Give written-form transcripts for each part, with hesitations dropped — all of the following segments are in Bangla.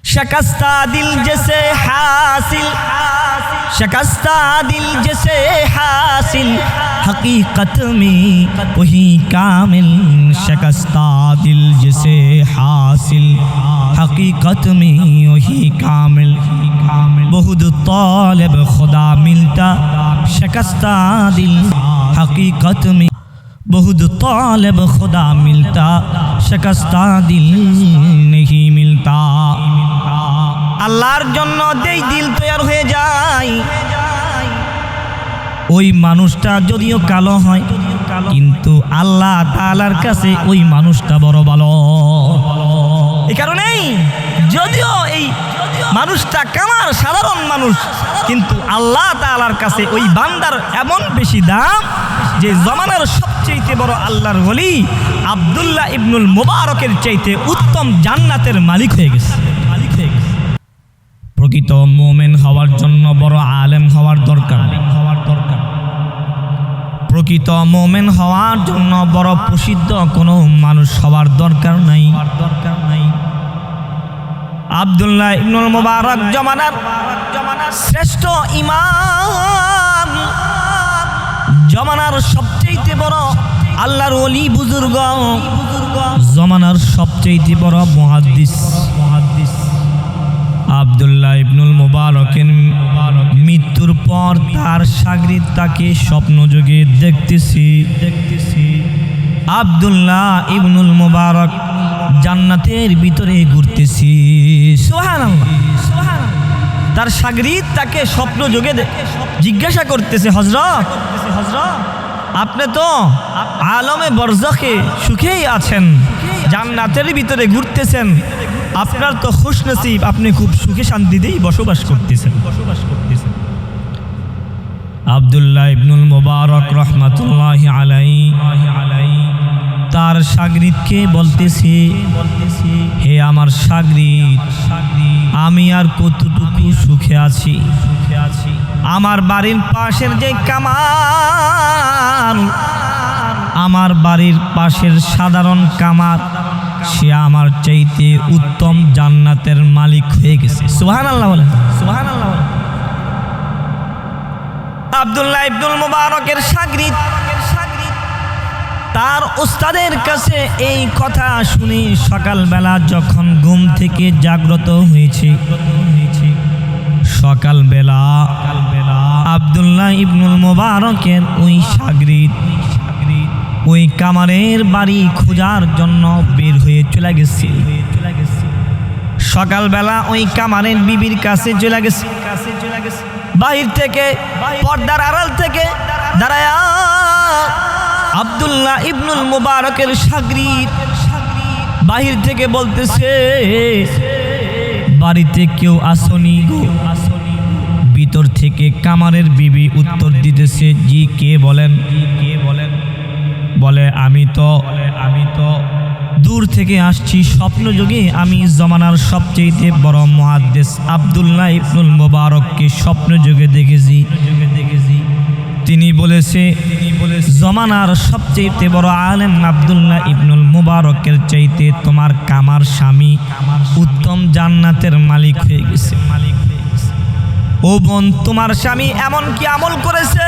शकस्ता दिल जैसे हासिल, शकस्ता दिल जैसे हासिल, हकीकत में वही कामिल। शकस्ता दिल जैसे हासिल, हकीकत में वही कामिल। बहुत तालिब खुदा मिलता, शकस्ता दिल हकीकत में। बहुत तालिब खुदा मिलता, शकस्ता दिल नहीं मिलता। আল্লাহর জন্য যেই দিল তৈরি হয়ে যায়, ওই মানুষটা যদিও কালো হয় কিন্তু আল্লাহ তাআলার কাছে ওই মানুষটা বড় ভালো। এই কারণেই যদিও এই মানুষটা কামার সাধারণ মানুষ, কিন্তু আল্লাহ তাআলার কাছে ওই বান্দার এমন বেশি দাম যে জমানার সবচেয়ে বড় আল্লাহর ওলি আব্দুল্লাহ ইবনুল মুবারকের চাইতে উত্তম জান্নাতের মালিক হয়ে গেছে। প্রকৃত মুমিন হওয়ার জন্য বড় আলেম হওয়ার দরকার। প্রকৃত মুমিন হওয়ার জন্য বড় প্রসিদ্ধ কোনো মানুষ হওয়ার দরকার নাই। আব্দুল্লাহ ইবনুল মুবারক জমানার শ্রেষ্ঠ ইমাম, জমানার সবচেয়ে বড় আল্লাহর ওলি বুজুর্গ, জমানার সবচেয়ে বড় মুহাদ্দিস। আব্দুল্লাহ ইবনুল মুবারকের মৃত্যুর পর তার শাগরিদ তাকে স্বপ্নযোগে দেখতেছি। আব্দুল্লাহ ইবনুল মুবারক জান্নাতের ভিতরে ঘুরতেছি। সুবহানাল্লাহ। তার শাগরিদ তাকে স্বপ্নযোগে জিজ্ঞাসা করতেছে, হযরত আপনি তো আলমে বরজখে সুখেই আছেন, জান্নাতের ভিতরে ঘুরতেছেন, আপনার তো খুশনসিব, আপনি খুব সুখে শান্তিতেই বসবাস করতেছেন। আব্দুল্লাহ ইবনুল মুবারক রাহমাতুল্লাহি আলাইহি তার শাগরিদকে বলতেছে, হে আমার শাগরিদ, আমি আর কতটুকু সুখে আছি। আমার বাড়ির পাশের যে কামার, আমার বাড়ির পাশের সাধারণ কামার, সে আমার চাইতে উত্তম জান্নাতের মালিক হয়ে গেছে। সুবহানাল্লাহ বলেন, সুবহানাল্লাহ বলেন। আব্দুল্লাহ ইবনুল মুবারকের শাগরিদ তার উস্তাদের কাছে এই কথা শুনে সকালবেলা যখন ঘুম থেকে জাগ্রত হয়েছে, সকালবেলা আব্দুল্লাহ ইবনুল মুবারকের ওই শাগরিদ ওই কামারের বাড়ি খোঁজার জন্য বের হয়ে চলে গেছে। সকালবেলা ওই কামারের বিবির কাছে চলে গেছে। বাহির থেকে পর্দার আড়াল থেকে দাঁড়ায় আব্দুল্লাহ ইবনুল মুবারকের শাগরিদ বাহির থেকে বলতেছে, বাড়িতে কেউ আসনি গো? ভিতর থেকে কামারের বিবি উত্তর দিতেছে, জি কে বলেন? বলে আমি তো দূর থেকে আসছি, স্বপ্নযোগে আমি জমানার সবচেয়ে বড় মুহাদ্দিস আব্দুল্লাহ ইবনুল মুবারককে স্বপ্নযোগে দেখেছি। তিনি বলেছে জমানার সবচেয়ে বড় আলেম আব্দুল্লাহ ইবনুল মুবারকের চাইতে তোমার কামার স্বামী উত্তম জান্নাতের মালিক হয়ে গেছে। ও বোন, তোমার স্বামী এমন কি আমল করেছে?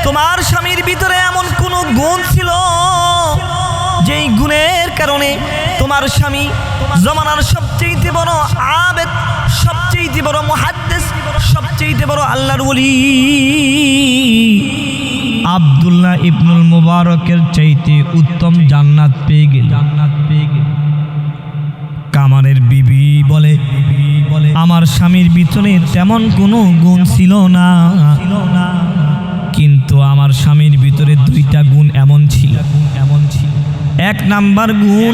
তোমার স্বামীর ভিতরে এমন কোন গুণ ছিল যেই গুণের কারণে তোমার স্বামী জমানার সবচেয়ে বড় আবেদ, সবচেয়ে বড় মুহাদ্দিস, সবচেয়ে বড় আল্লাহর ওলি আব্দুল্লাহ ইবনুল মুবারকের চাইতে উত্তম জান্নাত পেয়ে গেল। কামারের বিবি বলে, আমার স্বামীর ভিতরে তেমন কোনো গুণ ছিল না, কিন্তু আমার স্বামীর ভিতরে দুইটা গুণ এমন ছিল। এক নাম্বার গুণ,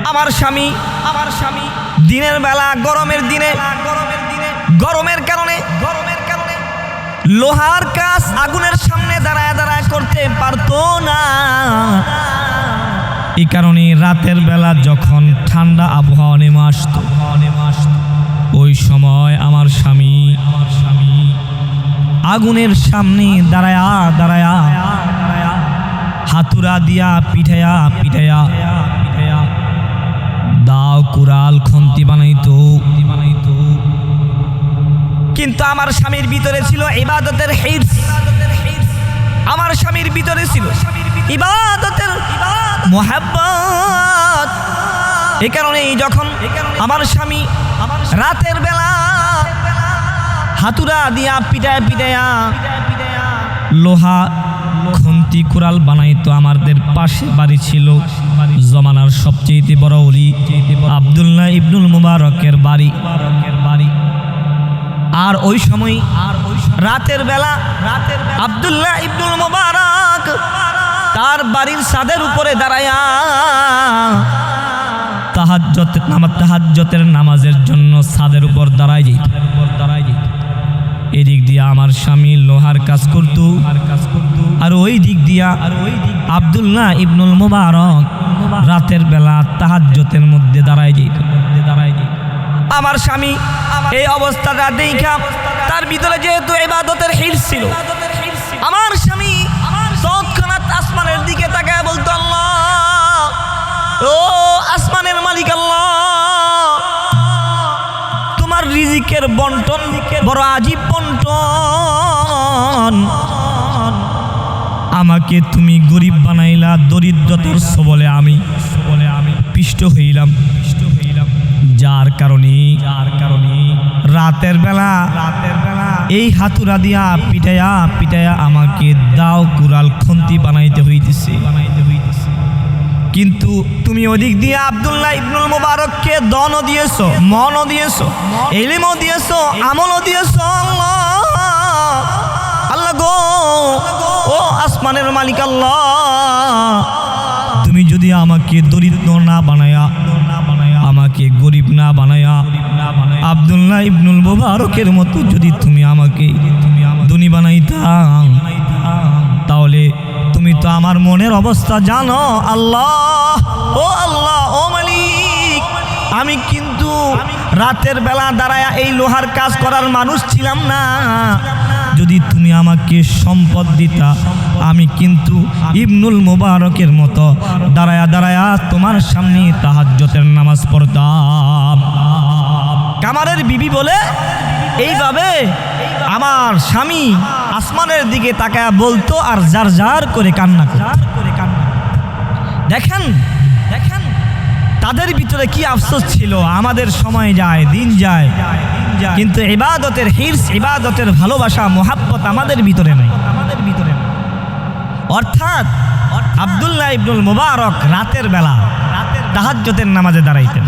আমার স্বামী দিনের বেলা গরমের কারণে লোহার কাজ আগুনের সামনে দাঁড়ায় করতে পারতো না। এই কারণে রাতের বেলা যখন ঠান্ডা আবহাওয়া নেমে আসতো, ওই সময় আমার স্বামী আগুনের সামনে দাঁড়ায়া হাতুড়া দিয়া পিঠায়া দাও কুড়াল খন্তি বানাইতো। কিন্তু আমার স্বামীর ভিতরে ছিল ইবাদতের হিরস, আমার স্বামীর ভিতরে ছিল ইবাদতের মুহাব্বত। এই কারণেই যখন আমার স্বামী রাতের বেলা হাতুড়া দিয়া পিটায় পিটায়া লোহা খন্তি কুড়াল বানাইতো। আমাদের পাশে বাড়ি ছিল জমানার সবচেয়ে বড় ওলি আব্দুল্লাহ ইবনুল মুবারকের বাড়ি। আর ওই সময় রাতের বেলা আব্দুল্লাহ ইবনুল মুবারক তার বাড়ির ছাদের উপরে দাঁড়ায়া তাহাজ্জুদের নামাজের জন্য ছাদের উপর দাঁড়ায় যেত। এদিক দিয়া আমার স্বামী লোহার কাজ করত, আর ওই দিক দিয়া আব্দুল্লাহ ইবনুল মুবারক রাতের বেলা তাহাজ্জুদের মধ্যে দাঁড়ায় যেত। আমার স্বামী এই অবস্থাটা দেখা তার ভিতরে যেহেতু ইবাদতের হিরস ছিল, আমার স্বামী তৎক্ষণাৎ আসমানের দিকে তাকায় বলতো, আল্লাহ, ও আসমানের মালিক আল্লাহ, তোমার রিজিকের বন্টন বড় আজীব বন্টন। আমাকে তুমি গরিব বানাইলা, দরিদ্রতার সবলে আমি পিষ্ট হইলাম। যার কারণে রাতের বেলা এই হাতুড়া দিয়া পিটায়া আমাকে দাও কুড়াল খন্তি বানাইতে হইতেছে। কিন্তু তুমি ওদিক দিয়ে আব্দুল্লাহ ইবনুল মুবারককে দনও দিয়েছো, মনও দিয়েছো, ইলমও দিয়েছো, আমলও দিয়েছো। আল্লাহ গো, ও আসমানের মালিক আল্লাহ, তুমি যদি আমাকে দরিদ্র না বানায়া, আমাকে গরিব না বানায়া, আব্দুল্লাহ ইবনুল মুবারকের মতো যদি তুমি আমাকে ধনী বানাইতা, তাহলে তুমি তো আমার মনের অবস্থা জানো আল্লাহ। ও আল্লাহ, ও মালিক, আমি কিন্তু রাতের বেলা দাঁড়ায়া এই লোহার কাজ করার মানুষ ছিলাম না। যদি তুমি আমাকে সম্পদ দিতা, আমি কিন্তু ইবনুল মুবারকের মতো দাঁড়ায়া তোমার সামনে তাহাজ্জুদের নামাজ পড়তাম। কামারের বিবি বলে এইভাবে আমার স্বামী আসমানের দিকে তাকায়া বলতো আর জার করে কান্না করতো। দেখেন তাদের ভিতরে কি আফসোস ছিল। আমাদের সময় যায়, দিন যায়, কিন্তু ইবাদতের হিরস, ইবাদতের ভালোবাসা, মুহাব্বত আমাদের ভিতরে নাই। অর্থাৎ আব্দুল্লাহ ইবনুল মুবারক রাতের বেলা তাহাজ্জুদের নামাজে দাঁড়াইতেন।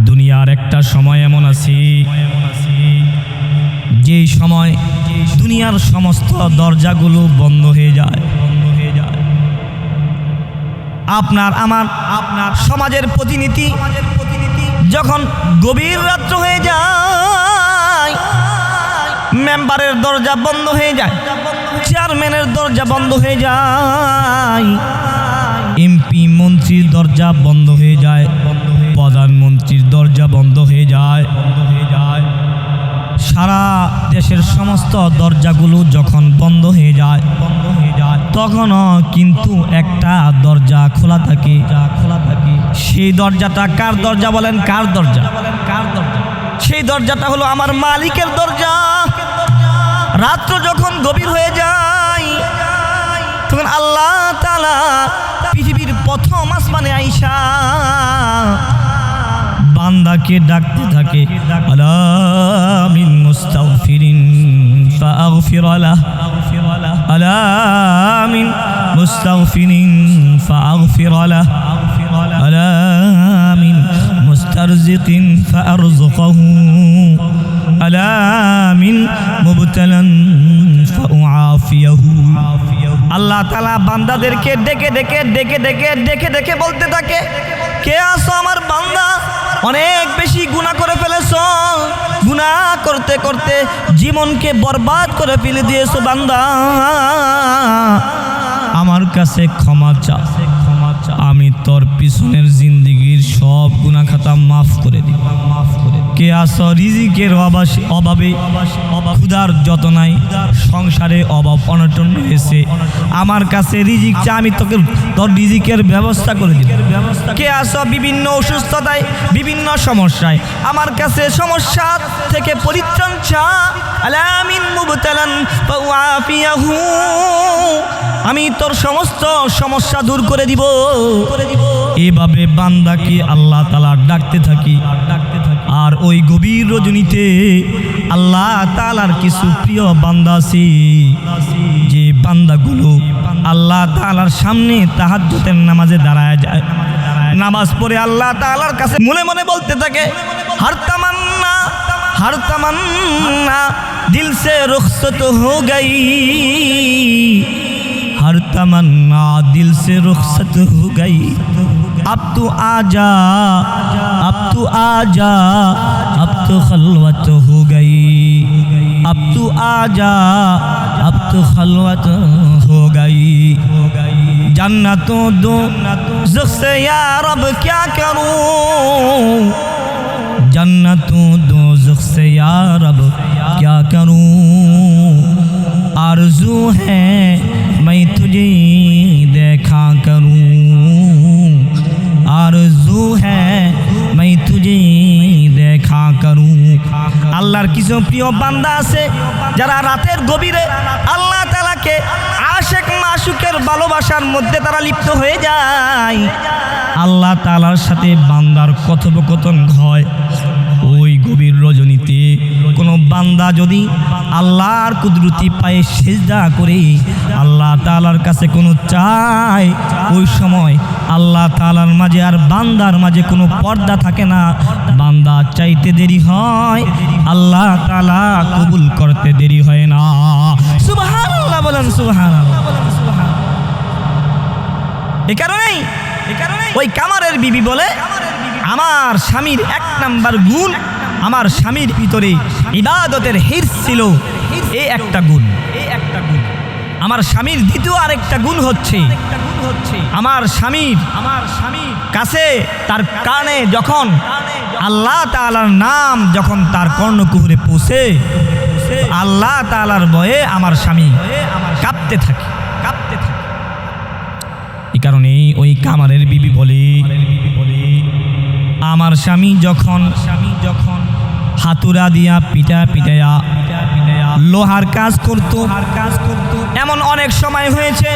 দুনিয়ার একটা সময় এমন আছে যেই সময় দুনিয়ার সমস্ত দরজাগুলো বন্ধ হয়ে যায়। আপনার সমাজের প্রতিনিধি যখন গভীর রাত্র হয়ে যায়, মেম্বারের দরজা বন্ধ হয়ে যায়, চেয়ারম্যানের দরজা বন্ধ হয়ে যায়, এমপি মন্ত্রীর দরজা বন্ধ হয়ে যায়, প্রধানমন্ত্রীর দরজা বন্ধ হয়ে যায়, সারা দেশের সমস্ত দরজাগুলো যখন বন্ধ হয়ে যায়, তখনও কিন্তু একটা দরজা খোলা থাকে। সেই দরজাটা কার দরজা বলেন? কার দরজা? সেই দরজাটা হলো আমার মালিকের দরজা। রাত্র যখন গভীর হয়ে যায়, তখন আল্লাহ তাআলা পৃথিবীর প্রথম আসমানে আইসা বান্দাকে ডাকতে থাকে, আলা মিন মুস্তাগফিরিন ফাগফির লাহ, আলা মিন মুস্তাগফিরিন ফাগফির লাহ, আলা মিন মুস্তারজিকিন ফারযুকহু, আলা মিন মুবতালান ফাউআফিয়াহু। আল্লাহ তাআলা বান্দাদেরকে ডেকে বলতে থাকে, কে আছো আমার বান্দা? অনেক বেশি গুনাহ করে ফেলেছো, গুনাহ করতে করতে জীবনকে বরবাদ করে ফেলে দিয়েছো বান্দা, আমার কাছে ক্ষমা চা, আমি তোর পিছনের জিন্দেগির সব গুনাহ খাতা মাফ করে দিব। কে আসো রিজিকের অভাবে ক্ষুধার যত নাই, সংসারে অভাব অনটন রয়েছে, আমার কাছে রিজিক চা, আমি তোকে তোর রিজিকের ব্যবস্থা করে দিব। কে আসো বিভিন্ন অসুস্থতায়, বিভিন্ন সমস্যায়, আমার কাছে সমস্যা থেকে পরিত্রাণ চা, আলামিন মুবতালান ফাওয়াফিয়াহু, আমি তোর সমস্ত সমস্যা দূর করে দিব। এভাবে বান্দাকে আল্লাহ তাআলা ডাকতে থাকি। আর ওই গভীর রজনীতে আল্লাহ তাআলার কিছু প্রিয় বান্দা আছে, যে বান্দাগুলো আল্লাহ তাআলার সামনে তাহাজ্জুদের নামাজে দাঁড়ায় যায়, নামাজ পড়ে আল্লাহ তাআলার কাছে মনে মনে বলতে থাকে, হর তমন্না দিল সে রুখসত হো গই, हर तमन्ना दिल से रुखसत हो गई, अब तू आजा, अब तू आजा, अब तो खलवत हो गई, अब तू आजा, अब तो खलवत हो गई। जन्नतों दो ज़ुख से या रब क्या करूं, जन्नतों दो ज़ुख से या रब क्या करूं, आरज़ू है मैं तुझे देखा करूं, आरज़ू है मैं तुझे দেখা করুं। আল্লাহর কিছু প্রিয় বান্দা আছে যারা রাতের গভীরে আল্লাহ তাআলাকে আশিক মাশুকের ভালোবাসার মধ্যে তারা লিপ্ত হয়ে যায়, আল্লাহ তাআলার সাথে বান্দার কথোপকথন হয়। ওই গভীর রজনীতে কোনো বান্দা যদি আল্লাহর কুদরতি পায়ে সিজদা করে আল্লাহ তাআলার কাছে কোনো চায়, ওই সময় আল্লাহ তাআলার মাঝে আর বান্দার মাঝে কোনো পর্দা থাকে না, বান্দা চাইতে দেরি হয়, আল্লাহ তাআলা কবুল করতে দেরি হয় না। সুবহানাল্লাহ বলেন, সুবহানাল্লাহ। এই কারণেই ওই কামারের বিবি বলে, আমার স্বামীর এক নাম্বার গুণ, আমার স্বামীর ভিতরে ইবাদতের হিরস ছিল, এই একটা গুণ। আমার স্বামীর দ্বিতীয় আরেকটা গুণ হচ্ছে, আমার স্বামীর কাছে তার কানে যখন আল্লাহ তাআলার নাম যখন তার কর্ণকুহরে পৌঁছে, আল্লাহ তাআলার ভয়ে আমার স্বামী কাঁপতে থাকে। এই কারণে ওই কামারের বিবি বলে, আমার স্বামী যখন হাতুড়া দিয়া পিটায়া লোহার কাজ করত, এমন অনেক সময় হয়েছে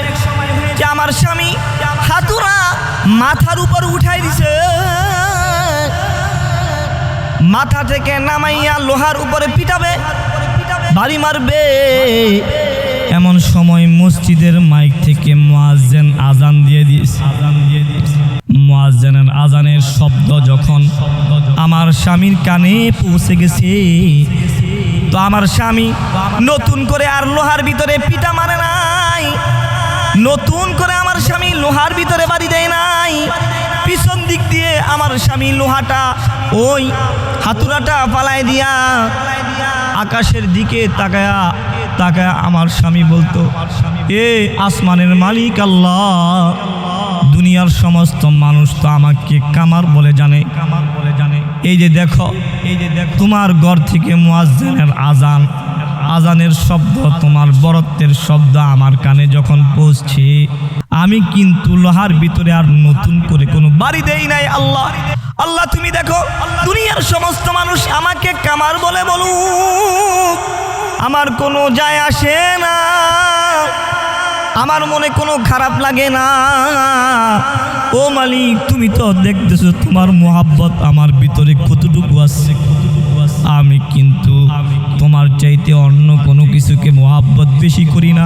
যে আমার স্বামী হাতুড়া মাথার উপর উঠাই দিছে, মাথা থেকে নামাইয়া লোহার উপরে পিটাবে, বাড়ি মারবে। এমন সময় মসজিদের মাইক থেকে মুয়াজ্জিন আজান দিয়ে দিয়েছে। মুয়াজ্জিনের আজানের শব্দ যখন আমার স্বামীর কানে পৌঁছে গেছে, তো আমার স্বামী নতুন করে আর লোহার ভিতরে পিটা মারে নাই, নতুন করে আমার স্বামী লোহার ভিতরে বাড়ি দেয় নাই, পিছন দিক দিয়ে আমার স্বামী লোহাটা ওই হাতুড়াটা পালায় দিয়া আকাশের দিকে তাকায়া আমার স্বামী বলতো, এ আসমানের মালিক আল্লাহ, দুনিয়ার সমস্ত মানুষ তো আমাকে কামার বলে জানে, এই যে দেখো তোমার ঘর থেকে মুয়াজ্জিনের আজানের শব্দ, তোমার বরত্বের শব্দ আমার কানে যখন পৌঁছছে, আমি কিন্তু লোহার ভিতরে আর নতুন করে কোনো বাড়ি দেই নাই। আল্লাহ তুমি দেখো, দুনিয়ার সমস্ত মানুষ আমাকে কামার বলে বলুক, আমার কোনো যায় আসে না, আমার মনে কোনো খারাপ লাগে না। ও মালিক, তুমি তো দেখতেছো তোমার মোহাব্বত আমার ভিতরে কতটুকু আছে, আমি কিন্তু তোমার চাইতে অন্য কোনো কিছুকে মোহাব্বত বেশি করি না।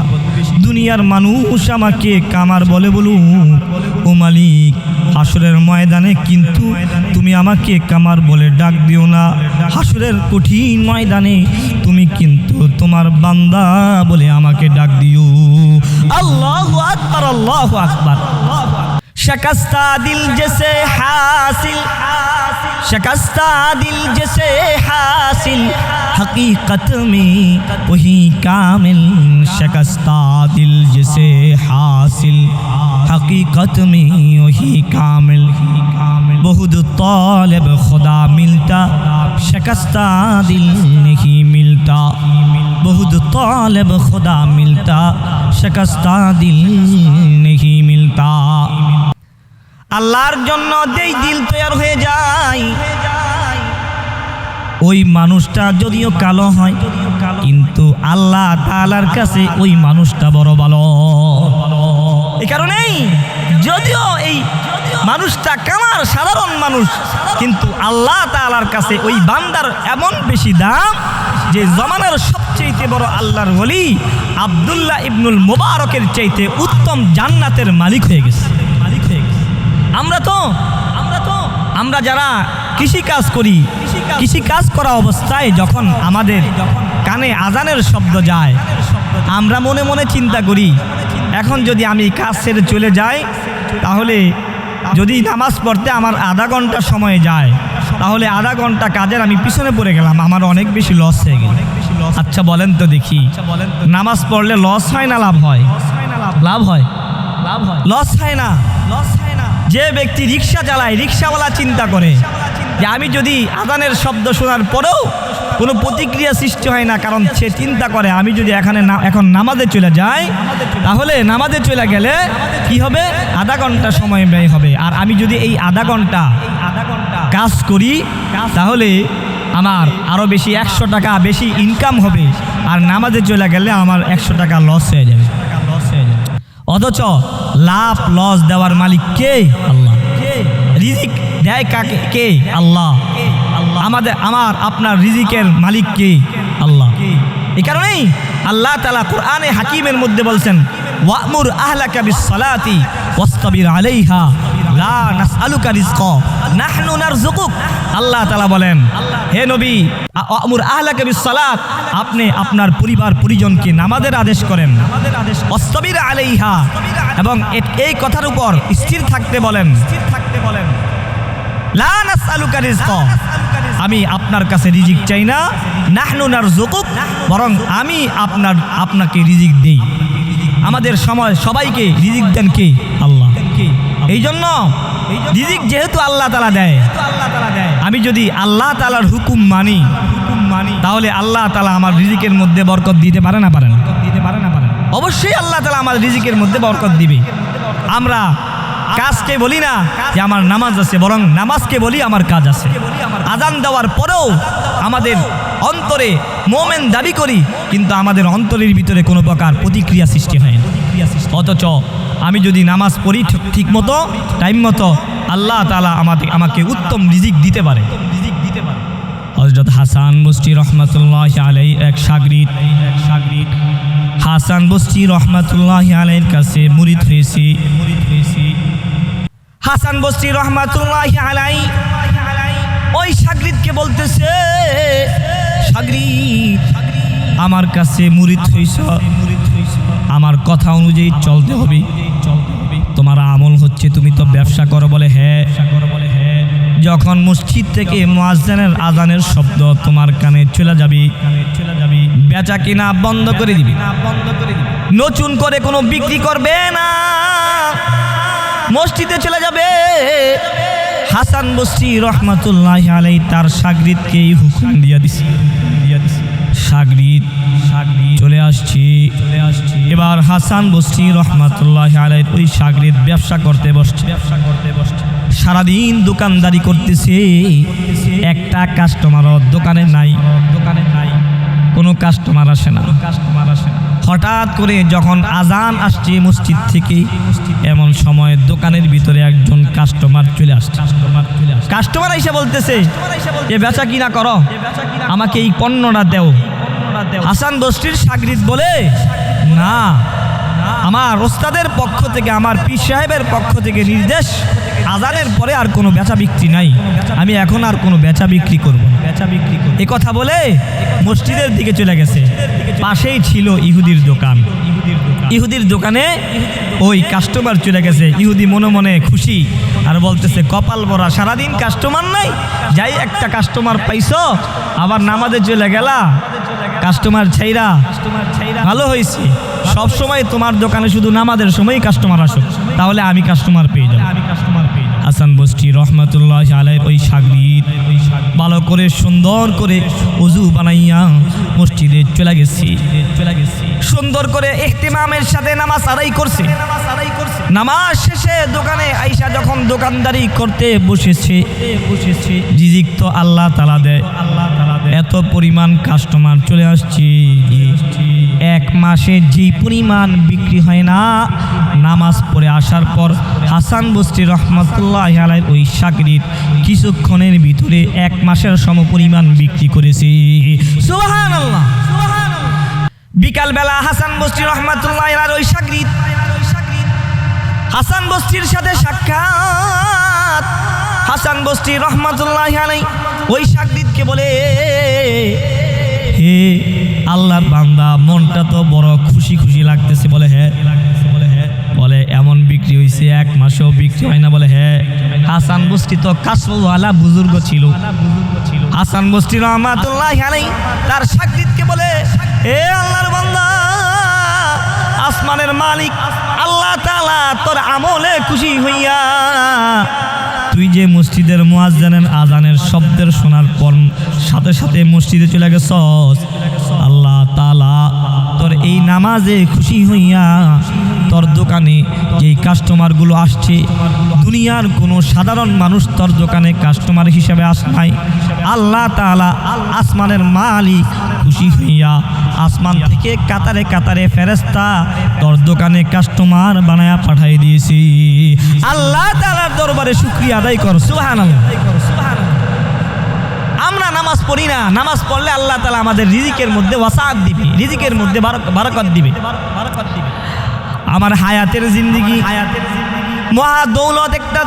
দুনিয়ার মানুষ আমাকে কামার বলে বলুন, ও মালিক, হাসরের ময়দানে কিন্তু তুমি আমাকে কামার বলে ডাক দিও না। হাসরের কঠিন ময়দানে তুমি কিন্তু তোমার বান্দা বলে আমাকে ডাক দিও। আল্লাহু আকবার, আল্লাহু আকবার। शिकस्ता दिल जैसे हासिल, शिकस्ता दिल जैसे हासिल, हकीकत में वही कामिल शिकस्ता दिल जिसे हासिल हकीकत में वही कामिल बहुत तालिब खुदा मिलता शिकस्ता दिल नहीं मिलता बहुत तालिब खुदा मिलता शिकस्ता दिल नहीं मिलता আল্লাহর জন্য যেই দিল তৈরি হয়ে যায় ওই মানুষটা যদিও কালো হয় কিন্তু আল্লাহ তাআলার কাছে ওই মানুষটা বড় ভালো এই কারণেই যদিও এই মানুষটা কামার সাধারণ মানুষ কিন্তু আল্লাহ তাআলার কাছে ওই বান্দার এমন বেশি দাম যে জমানার সবচেয়ে বড় আল্লাহর ওলি আব্দুল্লাহ ইবনুল মুবারকের চাইতে উত্তম জান্নাতের মালিক হয়ে গেছে আমরা যারা কৃষি কাজ করি কৃষি কাজ করা অবস্থায় যখন আমাদের কানে আজানের শব্দ যায় আমরা মনে মনে চিন্তা করি এখন যদি আমি কাজ ছেড়ে চলে যাই তাহলে যদি নামাজ পড়তে আমার আধা ঘন্টা সময় যায় তাহলে আধা ঘন্টা কাজের আমি পিছনে পড়ে গেলাম আমার অনেক বেশি লস হয়ে গেল আচ্ছা বলেন তো দেখি নামাজ পড়লে লস হয় না লাভ হয় লাভ হয় লস হয় না যে ব্যক্তি রিক্সা চালায় রিক্সাওয়ালা চিন্তা করে যে আমি যদি আজানের শব্দ শোনার পরেও কোনো প্রতিক্রিয়া সৃষ্টি হয় না কারণ সে চিন্তা করে আমি যদি এখন নামাজে চলে যাই তাহলে নামাজে চলে গেলে কি হবে আধা ঘন্টা সময় ব্যয় হবে আর আমি যদি এই আধা ঘন্টা কাজ করি তাহলে আমার আরও বেশি 100 টাকা বেশি ইনকাম হবে আর নামাজে চলে গেলে আমার 100 টাকা লস হয়ে যাবে অথচ লাভ লস দেওয়ার মালিক কে আল্লাহ রিজিক দেয় কাকে কে আল্লাহ আমার আপনার রিজিকের মালিক কে আল্লাহ এই কারণেই আল্লাহ তাআলা কোরআনে হাকিমের মধ্যে বলছেন ওয়া'মুর আহলাকা বিস-সালাতি ওয়াসতাবির আলাইহা লা নাসআলুকা রিজকা নাহনু নারযুকুক আল্লাহ তাআলা বলেন হে নবী ওয়া'মুর আহলাকা বিস-সালাত আপনি আপনার পরিবার পরিজনকে নামাজের আদেশ করেন ওয়াসতাবির আলাইহা এবং এই কথার উপর স্থির থাকতে বলেন লা নাসআলুকা রিজকা আমি আপনার কাছে রিজিক চাই না নাহনু নারযুকুক বরং আমি আপনাকে রিজিক দেই আমাদের সবাইকে রিজিক দেন কে আল্লাহ এই জন্য রিজিক যেহেতু আল্লাহ তাআলা দেয় আমি যদি আল্লাহ তাআলার হুকুম মানি তাহলে আল্লাহ তাআলা আমার রিজিকের মধ্যে বরকত দিতে পারে না পারেন অবশ্যই আল্লাহ তাআলা আমার রিজিকের মধ্যে বরকত দিবে আমরা কাজকে বলি না যে আমার নামাজ আছে বরং নামাজকে বলি আমার কাজ আছে আজান দেওয়ার পরেও আমাদের অন্তরে মুমিন দাবি করি কিন্তু আমাদের অন্তরের ভিতরে কোনো প্রকার প্রতিক্রিয়া সৃষ্টি হয় না অথচ আমি যদি নামাজ পড়ি ঠিক মতো টাইম মতো আল্লাহ তাআলা আমাকে উত্তম রিজিক দিতে পারে হযরত হাসান বসরি রহমাতুল্লাহি আলাইহি এক শাগরিদ হাসান বসরি রহমাতুল্লাহি আলাইহির কাছে মুরিদ হয়েছি হাসান বসরি রহমাতুল্লাহি আলাইহি ওই শাগরিদকে বলতেছে শাগরিদ আমার কাছে মুরিদ হইছ আমার কথা অনুযায়ী চলতে হবে তোমার আমল হচ্ছে তুমি তো ব্যবসা করো বলে হ্যাঁ যখন মসজিদ থেকে মুয়াজ্জিনের আজানের শব্দ তোমার কানে চলে যাবে বেচা কিনা বন্ধ করে দিবি নতুন করে কোনো বিক্রি করবে না মসজিদে চলে যাবে হাসান বসরি রহমাতুল্লাহি আলাইহি তার শাগরিদকে হুকুম দিয়ে দিছে শাগরিদ চলে আসছি এবার হাসান বসরি রহমাতুল্লাহি আলাইহি ওই শাগরিদ ব্যবসা করতে বসছে সারাদিন দোকানদারি করতেছে একটা কাস্টমারও দোকানে নাই কোনো কাস্টমার আসে না হঠাৎ করে যখন আজান আসছে মসজিদ থেকে এমন সময় দোকানের ভিতরে একজন কাস্টমার চলে আসছে কাস্টমার এসে বলতেছে এ বেচা কিনা করো আমাকে এই পণ্যটা দেও হাসান বসরির শাগরিদ বলে না আমার ওস্তাদের পক্ষ থেকে আমার পীর সাহেবের পক্ষ থেকে নির্দেশ আজানের পরে আর কোনো বেচা বিক্রি নাই আমি এখন আর কোনো বেচা বিক্রি করব এই কথা বলে মসজিদের দিকে চলে গেছে পাশেই ছিল ইহুদির দোকান ইহুদির দোকানে ওই কাস্টমার চলে গেছে ইহুদি মনে মনে খুশি আর বলতেছে কপাল ভরা, সারাদিন কাস্টমার নাই, যাই একটা কাস্টমার পাইছো আবার নামাজে চলে গেলা কাস্টমার ছাইরা। ভালো হয়েছে, সব সময় তোমার দোকানে শুধু নামাজের সময় কাস্টমার আসুক, তাহলে আমি কাস্টমার পেয়ে যাব। হাসান বস্তি রহমতুল্লাহ আলাইহির ওই শাগরিদ ভালো করে সুন্দর করে ওযু বানাইয়া মসজিদে চলে গেছি। সুন্দর করে ইহতিমামের সাথে নামাজ আদায় করছে। নামাজ শেষে দোকানে আইসা যখন দোকানদারি করতে বসেছে, রিজিক তো আল্লাহ তাআলা দেয়। এত পরিমাণ কাস্টমার চলে আসছে, এক মাসে যে পরিমাণ বিক্রি হয় না, নামাজ পড়ে আসার পর হাসান বস্তি রহমতুল্লাহ আলাইহির ওই শাগরিদ কিছুক্ষণের ভিতরে এক মাসের সমপরিমাণ বিক্রি করেছে। সুবহানাল্লাহ। বিকালবেলা হাসান বস্তি রহমতুল্লাহ আলাইহির ওই শাগরিদ হাসান বস্তির সাথে সাক্ষাৎ। হাসান বস্তি রহমতুল্লাহ আলাইহি ওই শাগরিদকে বলে, হে আল্লাহর বান্দা, মনটা তো বড় খুশি খুশি লাগতেছে। বলে হ্যাঁ। বলে এমন বিক্রি হয়েছে, এক মাসেও বিক্রি হয় না। বলে হ্যাঁ। হাসান বস্তি তো কাসওয়ালা বুজুর্গ ছিল। হাসান বস্তি রহমতুল্লাহ আলাইহি তার শাগরিদকে বলে, হে আল্লাহর বান্দা, আসমানের মালিক আল্লাহ তাআলা তোর আমলে খুশি হইয়া তুই যে মসজিদের মুয়াজ্জিনের আজানের শব্দের শোনার পর সাথে সাথে মসজিদে চলে গেছস, আল্লাহ তাআলা তোর এই নামাজে খুশি হইয়া তোর দোকানে যেই কাস্টমারগুলো আসছে, দুনিয়ার কোনো সাধারণ মানুষ তোর দোকানে কাস্টমার হিসেবে আসে নাই। আল্লাহ তাআলা আসমানের মালিক খুশি হইয়া আসমান থেকে কাতারে কাতারে ফেরেশতা তোর দোকানে কাস্টমার বানায়া পাঠাই দিয়েছি। আল্লাহ তাআলার দরবারে শুকরিয়া আদায় কর। সুবহানাল্লাহ। আমরা নামাজ পড়ি না, নামাজ পড়লে আল্লাহ তাআলা আমাদের রিজিকের মধ্যে ওয়াসাআত দিবে, রিজিকের মধ্যে বারাকাত দিবে। আমার হায়াতের জিন্দেগি মহা দৌলত একটা।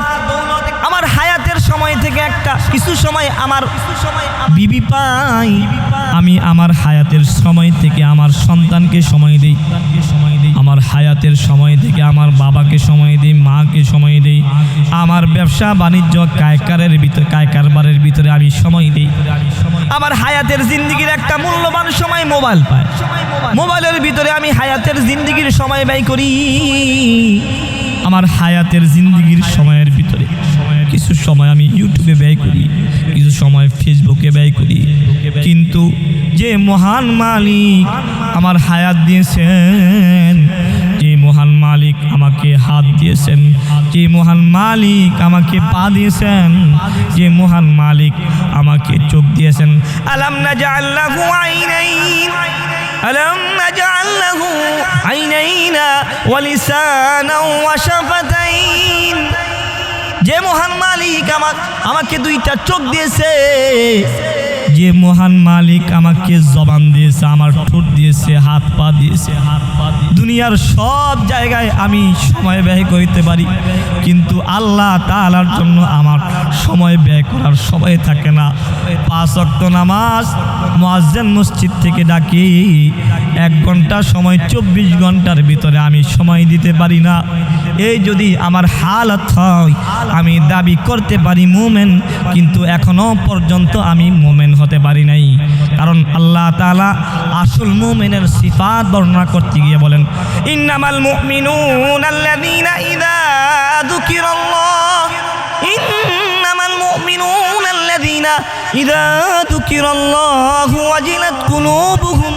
আমার হায়াতের সময় থেকে একটা কিছু সময় আমার বিবি পাই, আমি আমার হায়াতের সময় থেকে আমার সন্তানকে সময় দিই। আমার হায়াতের সময় থেকে আমার বাবাকে সময় দিই, মাকে সময় দিই। আমার ব্যবসা বাণিজ্য কারবারের ভিতরে আমি সময় দিই। আমার হায়াতের জিন্দেগির একটা মূল্যবান সময় মোবাইল পাই, মোবাইলের ভিতরে আমি হায়াতের জিন্দেগির সময় ব্যয় করি। আমার হায়াতের জিন্দেগির সময়ের ভিতরে কিছু সময় আমি ইউটিউবে ব্যয় করি, কিছু সময় ফেসবুকে ব্যয় করি। কিন্তু যে মহান মালিক আমার হায়াত দিয়েছেন, যে মহান মালিক আমাকে হাত দিয়েছেন, যে মহান মালিক আমাকে পা দিয়েছেন, যে মহান মালিক আমাকে চোখ দিয়েছেন, আলাম নাজআল লাহু আইনাইন আলাম নাজআল লাহু আইনাইনা ওয়া লিসানাও ওয়া শাফাতাইন। যে মহান মালিক আমাকে দুইটা চোখ দিয়েছে, যে মহান মালিক আমাকে জবান দিয়েছে, আমার ঠোঁট দিয়েছে, হাত পা দিয়েছে। দুনিয়ার সব জায়গায় আমি সময় ব্যয় করতে পারি, কিন্তু আল্লাহ তাআলার জন্য আমার সময় ব্যয় করার সময় থাকে না। 5 ওয়াক্ত নামাজ মুয়াজ্জিন মসজিদ থেকে ডাকি, 1 ঘন্টা সময় 24 ঘন্টার ভিতরে আমি সময় দিতে পারি না। এই যদি আমার হালত হয়, আমি দাবি করতে পারি মুমিন, কিন্তু এখনো পর্যন্ত আমি মুমিন হতে পারি নাই। কারণ আল্লাহ তাআলা আসল মুমিনের সিফাত বর্ণনা করতে গিয়ে বলেন, ইন্নামাল মুমিনুনা আল্লাযীনা ইযা যুকিরাল্লাহ ইন্নামাল মুমিনুনা আল্লাযীনা ইযা যুকিরাল্লাহু ওয়াজিলাত কুলুবুহুম।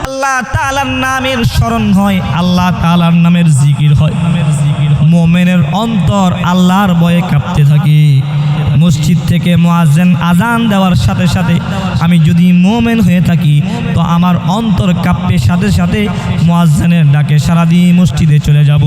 আল্লাহ তাআলার নামের স্মরণ হয়, আল্লাহ তাআলার নামের জিকির হয়, মুমিনের অন্তর আল্লাহর ভয়ে কাঁপতে থাকে। মসজিদ থেকে মুয়াজ্জিন আজান দেওয়ার সাথে সাথে আমি যদি মুমিন হয়ে থাকি, তো আমার অন্তর কাঁপবে, সাথে সাথে মুয়াজ্জিনের ডাকে সারা দিয়ে মসজিদে চলে যাব।